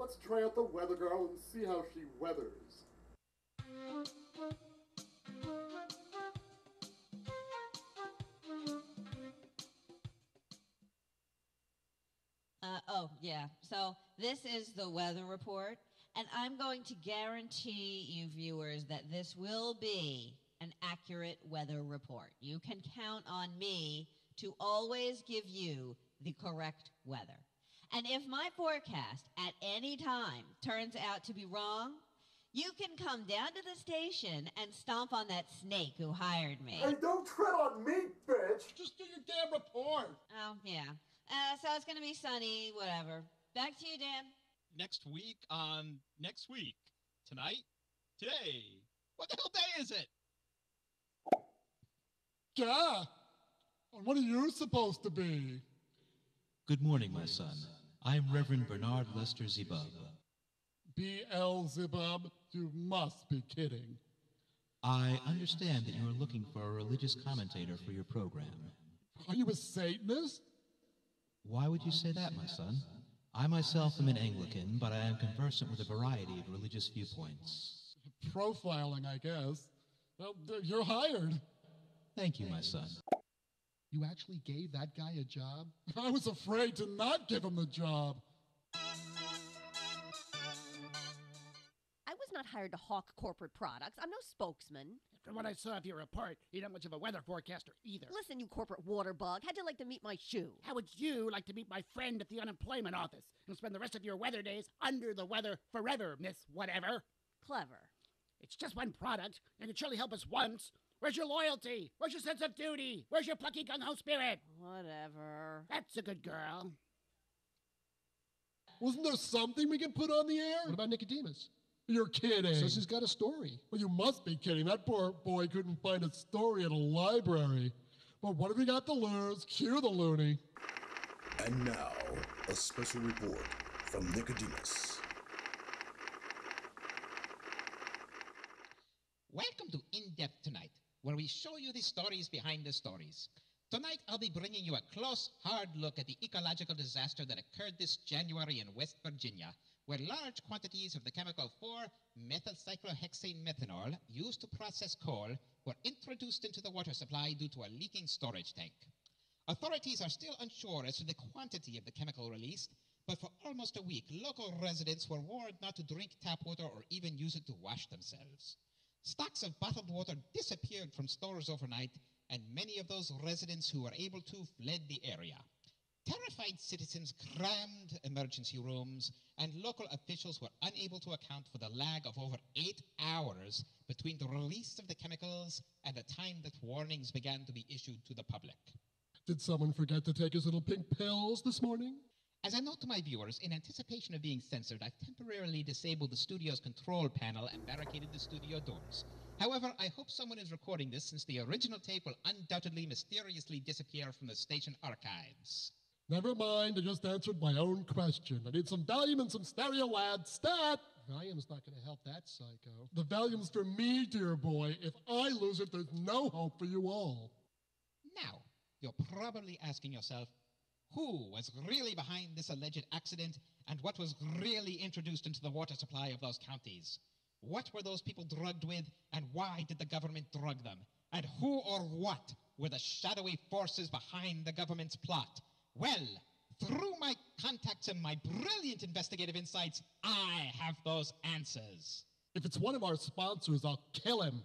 Let's try out the weather girl and see how she weathers. Oh, yeah. So this is the weather report, and I'm going to guarantee you viewers that this will be an accurate weather report. You can count on me to always give you the correct weather. And if my forecast at any time turns out to be wrong, you can come down to the station and stomp on that snake who hired me. Hey, don't tread on me, bitch! Just do your damn report! Oh, yeah. So it's going to be sunny, whatever. Back to you, Dan. Next week on next week. Tonight? Today. What the hell day is it? Yeah! What are you supposed to be? Good morning, my son. I am Reverend Bernard Lester Zebub. Beelzebub? You must be kidding. I understand that you are looking for a religious commentator for your program. Are you a Satanist? Why would you say that, my son? I myself am an Anglican, but I am conversant with a variety of religious viewpoints. Profiling, I guess. Well, you're hired. Thank you, my son. You actually gave that guy a job? I was afraid to not give him the job. I was not hired to hawk corporate products. I'm no spokesman. From what I saw of your report, you're not much of a weather forecaster either. Listen, you corporate water bug. How'd you like to meet my shoe? How would you like to meet my friend at the unemployment office and spend the rest of your weather days under the weather forever, Miss Whatever? Clever. It's just one product, and it surely helped us once. Where's your loyalty? Where's your sense of duty? Where's your plucky gung-ho spirit? Whatever. That's a good girl. Wasn't there something we could put on the air? What about Nicodemus? You're kidding. Says he's got a story. Well, you must be kidding. That poor boy couldn't find a story at a library. But what have we got to lose? Cue the loony. And now, a special report from Nicodemus. Welcome to In-Depth Tonight, where we show you the stories behind the stories. Tonight, I'll be bringing you a close, hard look at the ecological disaster that occurred this January in West Virginia, where large quantities of the chemical 4-methylcyclohexane methanol used to process coal were introduced into the water supply due to a leaking storage tank. Authorities are still unsure as to the quantity of the chemical released, but for almost a week, local residents were warned not to drink tap water or even use it to wash themselves. Stocks of bottled water disappeared from stores overnight, and many of those residents who were able to fled the area. Terrified citizens crammed emergency rooms, and local officials were unable to account for the lag of over 8 hours between the release of the chemicals and the time that warnings began to be issued to the public. Did someone forget to take his little pink pills this morning? As a note to my viewers, in anticipation of being censored, I've temporarily disabled the studio's control panel and barricaded the studio doors. However, I hope someone is recording this, since the original tape will undoubtedly mysteriously disappear from the station archives. Never mind, I just answered my own question. I need some Valium and some stereo lad stat. Valium's not going to help that psycho. The Valium's for me, dear boy. If I lose it, there's no hope for you all. Now, you're probably asking yourself, who was really behind this alleged accident, and what was really introduced into the water supply of those counties? What were those people drugged with, and why did the government drug them? And who or what were the shadowy forces behind the government's plot? Well, through my contacts and my brilliant investigative insights, I have those answers. If it's one of our sponsors, I'll kill him.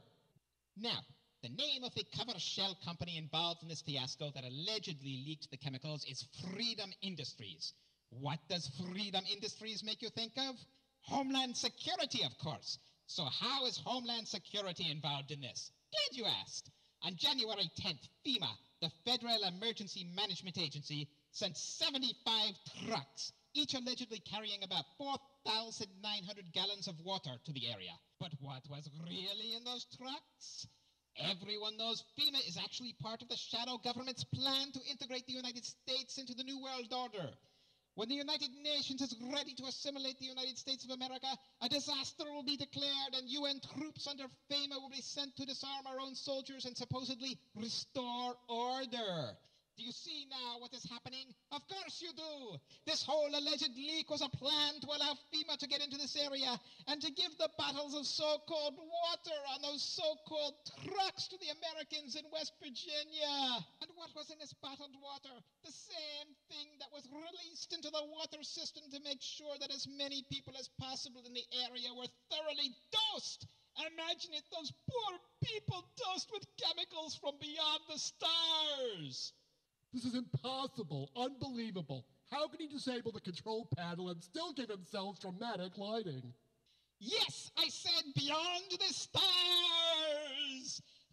Now, the name of the cover shell company involved in this fiasco that allegedly leaked the chemicals is Freedom Industries. What does Freedom Industries make you think of? Homeland Security, of course. So how is Homeland Security involved in this? Glad you asked. On January 10th, FEMA, the Federal Emergency Management Agency, sent 75 trucks, each allegedly carrying about 4,900 gallons of water to the area. But what was really in those trucks? Everyone knows FEMA is actually part of the shadow government's plan to integrate the United States into the New World Order. When the United Nations is ready to assimilate the United States of America, a disaster will be declared and UN troops under FEMA will be sent to disarm our own soldiers and supposedly restore order. Do you see now what is happening? Of course you do. This whole alleged leak was a plan to allow FEMA to get into this area and to give the bottles of so-called water on those so-called trucks to the Americans in West Virginia. And what was in this bottled water? The same thing that was released into the water system to make sure that as many people as possible in the area were thoroughly dosed. Imagine it, those poor people dosed with chemicals from beyond the stars. This is impossible. Unbelievable. How can he disable the control panel and still give himself dramatic lighting? Yes, I said beyond the stars!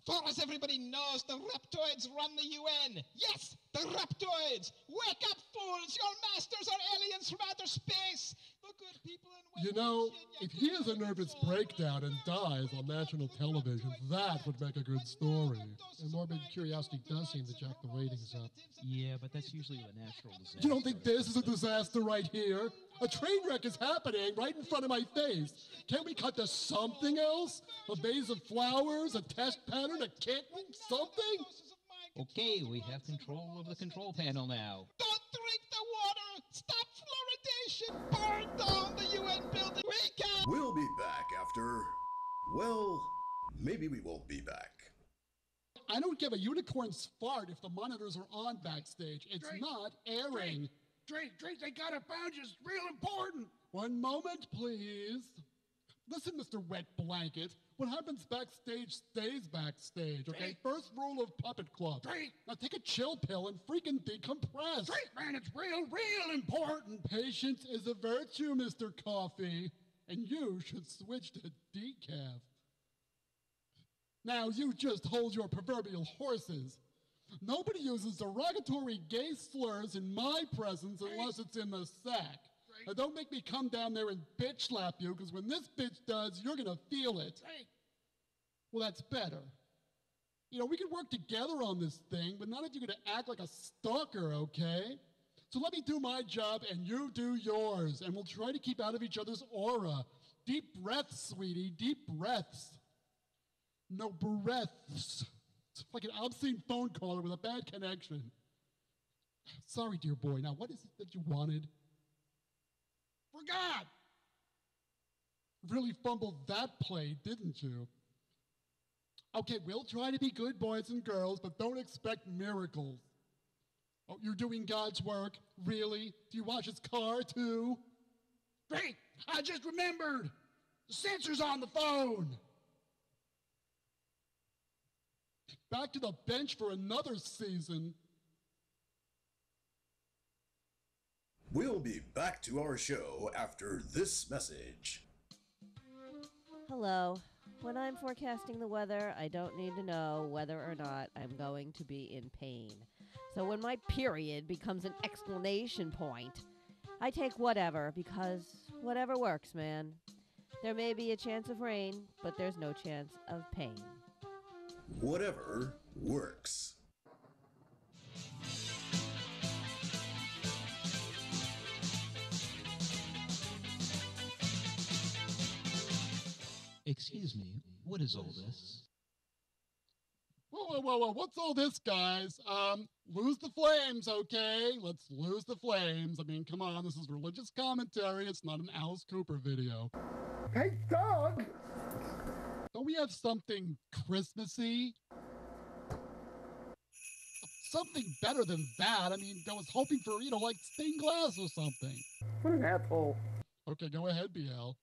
For as everybody knows, the Reptoids run the UN. Yes, the Reptoids! Wake up, fools! Your masters are aliens from outer space! The good people in West You know, Virginia if he has a nervous breakdown and dies on national television, that would make a good story. And morbid curiosity does seem to jack the ratings up. Yeah, but that's usually a natural disaster. You don't think this is a disaster right here? A train wreck is happening right in front of my face. Can't we cut to something else? A vase of flowers, a test pattern, a kitten, something? Okay, we have control of the control panel now. Don't drink the water! Stop fluoridation! Burn down the UN building! We can! We'll be back after... Well, maybe we won't be back. I don't give a unicorn's fart if the monitors are on backstage. It's Drake, not airing. Drake, they got a bound you. It's real important. One moment, please. Listen, Mr. Wet Blanket. What happens backstage stays backstage, okay? Drake. First rule of Puppet Club. Drake. Now take a chill pill and freaking decompress. Drake, man, it's real important. Patience is a virtue, Mr. Coffee. And you should switch to decaf. Now you just hold your proverbial horses. Nobody uses derogatory gay slurs in my presence unless it's in the sack. Now don't make me come down there and bitch slap you, because when this bitch does, you're gonna feel it. Well, that's better. You know, we can work together on this thing, but not if you're gonna act like a stalker, okay? So let me do my job and you do yours, and we'll try to keep out of each other's aura. Deep breaths, sweetie, deep breaths. No breaths. It's like an obscene phone caller with a bad connection. Sorry, dear boy. Now, what is it that you wanted? Forgot. Really fumbled that play, didn't you? Okay, we'll try to be good boys and girls, but don't expect miracles. Oh, you're doing God's work? Really? Do you wash his car, too? Drake, I just remembered. The sensor's on the phone. Back to the bench for another season. We'll be back to our show after this message. Hello. When I'm forecasting the weather, I don't need to know whether or not I'm going to be in pain. So when my period becomes an exclamation point, I take whatever, because whatever works, man. There may be a chance of rain, but there's no chance of pain. Whatever works. Excuse me, what is all this? Whoa, what's all this, guys? Lose the flames, okay? Let's lose the flames. I mean, come on, this is religious commentary. It's not an Alice Cooper video. Hey, Doug! Don't we have something Christmassy? Something better than that. I mean, I was hoping for, like stained glass or something. What an asshole. Okay, go ahead, BL.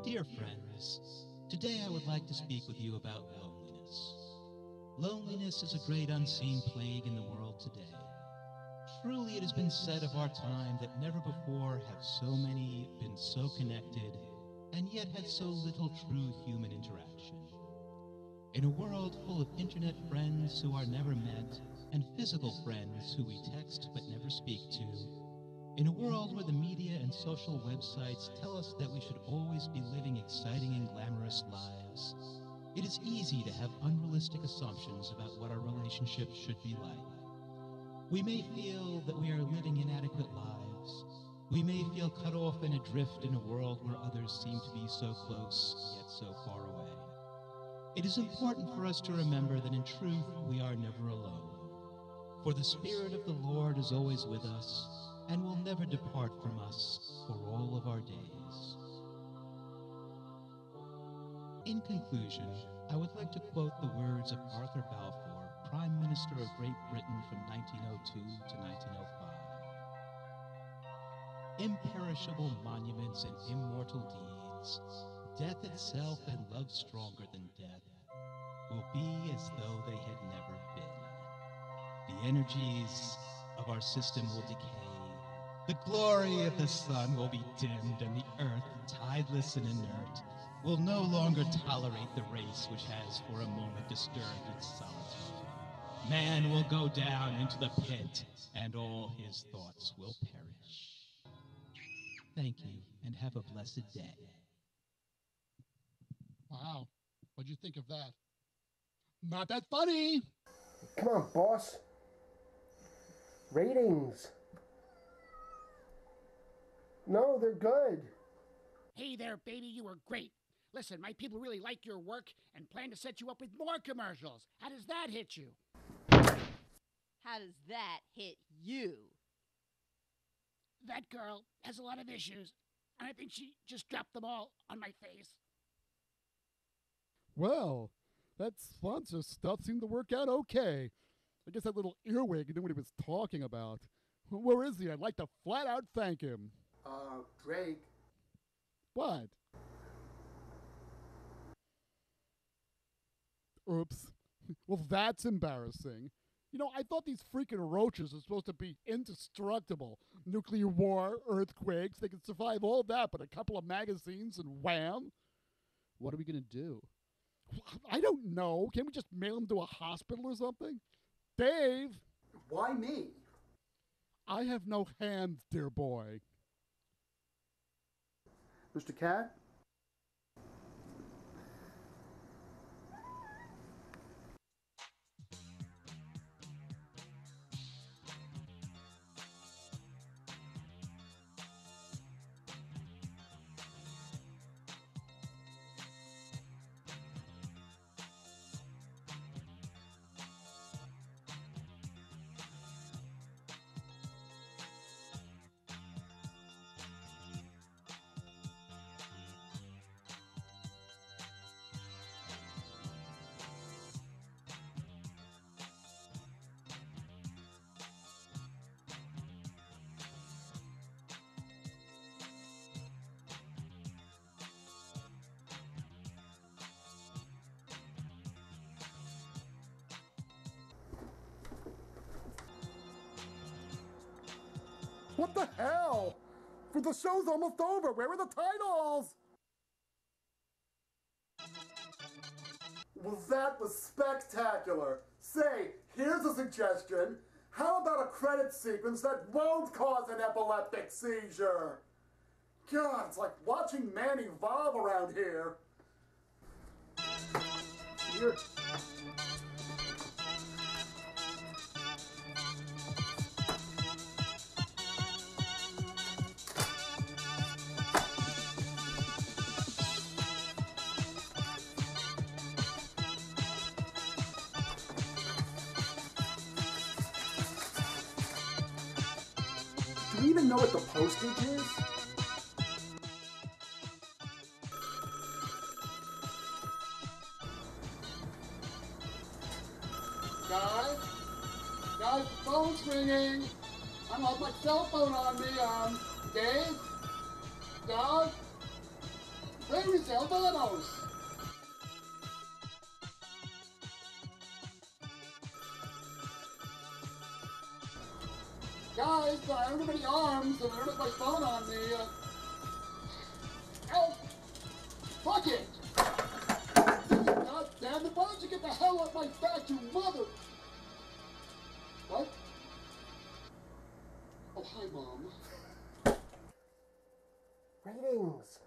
Dear friends, today I would like to speak with you about loneliness. Loneliness is a great unseen plague in the world today. Truly it has been said of our time that never before have so many been so connected and yet had so little true human interaction. In a world full of internet friends who are never met and physical friends who we text but never speak to, in a world where the media and social websites tell us that we should always be living exciting and glamorous lives, it is easy to have unrealistic assumptions about what our relationships should be like. We may feel that we are living inadequate lives. We may feel cut off and adrift in a world where others seem to be so close, yet so far away. It is important for us to remember that in truth we are never alone. For the Spirit of the Lord is always with us and will never depart from us for all of our days. In conclusion, I would like to quote the words of Arthur Balfour, Prime Minister of Great Britain from 1902 to 1905. Imperishable monuments and immortal deeds, death itself and love stronger than death, will be as though they had never been. The energies of our system will decay. The glory of the sun will be dimmed, and the earth, tideless and inert, will no longer tolerate the race which has for a moment disturbed its solitude. Man will go down into the pit, and all his thoughts will perish. Thank you, and have a blessed day. Wow. What'd you think of that? Not that funny. Come on, boss. Ratings. No, they're good. Hey there, baby, you were great. Listen, my people really like your work and plan to set you up with more commercials. How does that hit you? How does that hit you? That girl has a lot of issues, and I think she just dropped them all on my face. Well, that sponsor stuff seemed to work out okay. I guess that little earwig knew what he was talking about. Where is he? I'd like to flat out thank him. Drake. What? Oops. Well, that's embarrassing. You know, I thought these freaking roaches are supposed to be indestructible. Nuclear war, earthquakes, they can survive all that, but a couple of magazines and wham! What are we going to do? I don't know. Can't we just mail them to a hospital or something? Dave! Why me? I have no hands, dear boy. Mr. Cat? What the hell? The show's almost over. Where are the titles? Well, that was spectacular. Say, here's a suggestion. How about a credit sequence that won't cause an epileptic seizure? God, it's like watching man evolve around here. Here. Do you even know what the postage is? Guys, phone's ringing. I lost my cell phone on me. Dave? Doug? Where is el Vamos? Guys, I don't have any arms, and I don't have my phone on me. Help! Fuck it! God damn it, why don't you get the hell off my back, you mother... What? Oh, hi, Mom. Ratings.